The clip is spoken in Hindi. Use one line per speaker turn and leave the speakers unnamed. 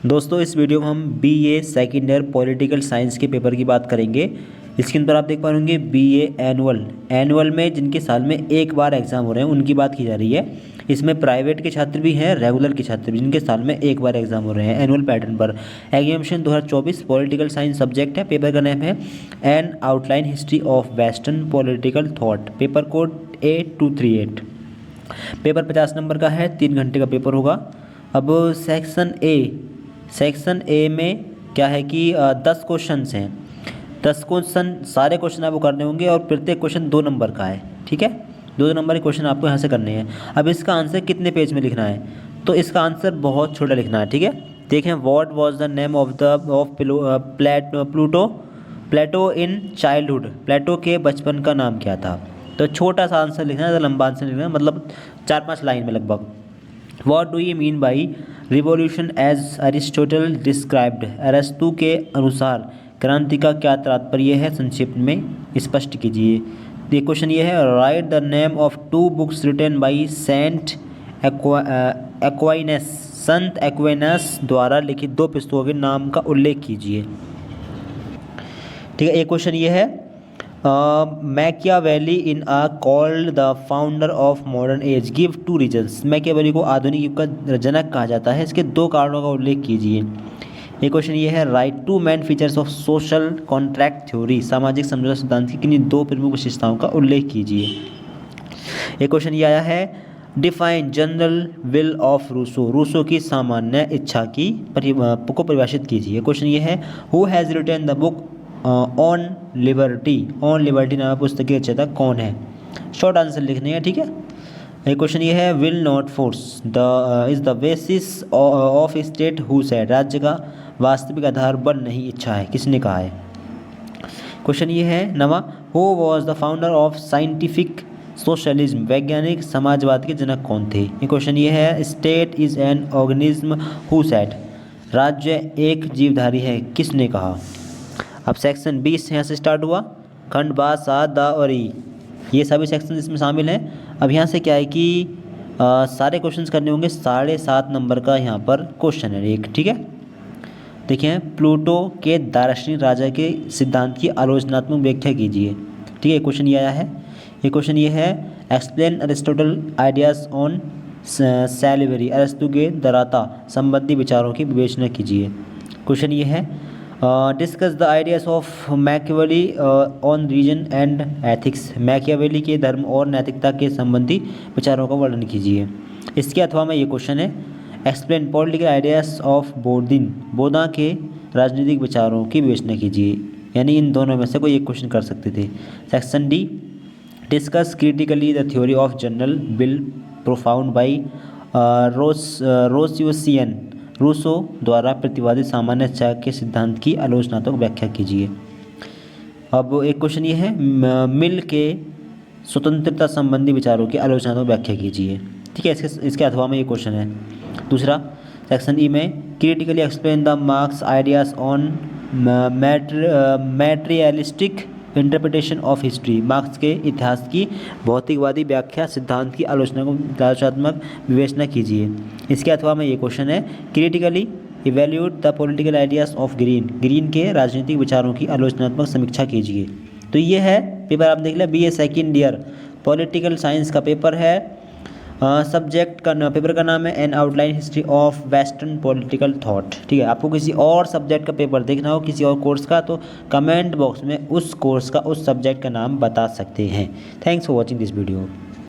दोस्तों इस वीडियो में हम BA second year political science के पेपर की बात करेंगे। इसके अंदर आप देख पाएंगे बीए एनुअल में जिनके साल में एक बार एग्जाम हो रहे हैं उनकी बात की जा रही है। इसमें प्राइवेट के छात्र भी हैं, रेगुलर के छात्र भी, जिनके साल में एक बार एग्जाम हो रहे हैं एनुअल पैटर्न पर। एग्जामिनेशन 2024 पॉलिटिकल साइंस सब्जेक्ट है। पेपर का नेम है N outline history of western political thought, paper code A238। Paper 50 number का है, 3 घंटे का पेपर होगा। अब सेक्शन ए में क्या है कि 10 क्वेश्चंस हैं। 10 क्वेश्चन, सारे क्वेश्चन आपको करने होंगे और प्रत्येक क्वेश्चन 2 नंबर का है। ठीक है, 2 नंबर के क्वेश्चन आपको यहाँ से करने हैं। अब इसका आंसर कितने पेज में लिखना है, तो इसका आंसर बहुत छोटा लिखना है। ठीक है, देखें, what was the name of Plato in childhood, Plato के बचपन का नाम क्या था। तो छोटा सा आंसर लिखना है, लंबा आंसर लिखना है, मतलब 4-5 लाइन में लगभग। What do you mean by revolution as Aristotle described? अरस्तु के अनुसार क्रांति का क्या तात्पर्य है, संक्षिप्त में स्पष्ट कीजिए। ये क्वेश्चन ये है, write the name of 2 books written by Saint Aquinas, संत एक्वाइनस द्वारा लिखित 2 पुस्तकों के नाम का उल्लेख कीजिए। ठीक है, एक क्वेश्चन ये है, Machiavelli in a called the founder of modern age, give 2 reasons. Machiavelli को आधुनिक युग का जनक कहा जाता है, इसके 2 कारणों का उल्लेख कीजिए। एक क्वेश्चन ये है, right 2 main features of social contract theory, सामाजिक समझौता सिद्धांत की किन्हीं 2 प्रमुख विशेषताओं का उल्लेख कीजिए। एक क्वेश्चन ये आया है, define general will of Rousseau की सामान्य इच्छा को परिभाषित कीजिए। क्वेश्चन ये है, who has written the book on liberty नामक पुस्तक की रचयिता कौन है। शॉर्ट आंसर लिखने हैं। ठीक है, एक क्वेश्चन ये है, will not force is the basis of state who said, राज्य का वास्तविक आधार बल नहीं इच्छा है, किसने कहा है। क्वेश्चन ये है नवा, who was the founder of scientific socialism, वैज्ञानिक समाजवाद के जनक कौन थे। ये क्वेश्चन ये है, state is an organism who said, राज्य एक जीवधारी है, किसने कहा। अब सेक्शन 20 यहाँ से स्टार्ट हुआ, खंड बा, सा, दा और ई, ये सभी सेक्शन इसमें शामिल हैं। अब यहाँ से क्या है कि सारे क्वेश्चंस करने होंगे। 7.5 नंबर का यहाँ पर क्वेश्चन है एक। ठीक है, देखिए, प्लूटो के दार्शनिक राजा के सिद्धांत की आलोचनात्मक व्याख्या कीजिए। ठीक है, क्वेश्चन ये आया है। ये क्वेश्चन ये है, explain Aristotle ideas on salivary, अरस्तु के दराता संबंधी विचारों की विवेचना कीजिए। क्वेश्चन ये है, discuss the ideas of Machiavelli on reason and ethics, Machiavelli के धर्म और नैतिकता के संबंधी विचारों का वर्णन कीजिए। इसके अथवा में ये क्वेश्चन है, एक्सप्लेन पॉलिटिकल आइडियाज़ ऑफ बोधा के राजनीतिक विचारों की विवेचना कीजिए। यानी इन दोनों में से कोई एक क्वेश्चन कर सकते थे। Section D, discuss critically the theory of general will profound by Rousseauian, Rousseau द्वारा प्रतिवादित सामान्य इच्छा के सिद्धांत की आलोचनात्मक व्याख्या कीजिए। अब एक क्वेश्चन ये है, मिल के स्वतंत्रता संबंधी विचारों की आलोचनात्मक व्याख्या कीजिए। ठीक है, इसके अथवा में ये क्वेश्चन है। दूसरा, सेक्शन ई में, critically explain the marks ideas on materialistic interpretation of history, marks के इतिहास की भौतिकवादी व्याख्या सिद्धांत की आलोचनात्मक विवेचना कीजिए। इसके अथवा में ये क्वेश्चन है, critically evaluate the political ideas of green के राजनीतिक विचारों की आलोचनात्मक समीक्षा कीजिए। तो ये है पेपर, आप देख लें, BA second year political science का पेपर है। सब्जेक्ट का पेपर का नाम है N outline history of western political thought. ठीक है, आपको किसी और सब्जेक्ट का पेपर देखना हो, किसी और कोर्स का, तो कमेंट बॉक्स में उस कोर्स का, उस सब्जेक्ट का नाम बता सकते हैं। Thanks for watching this video.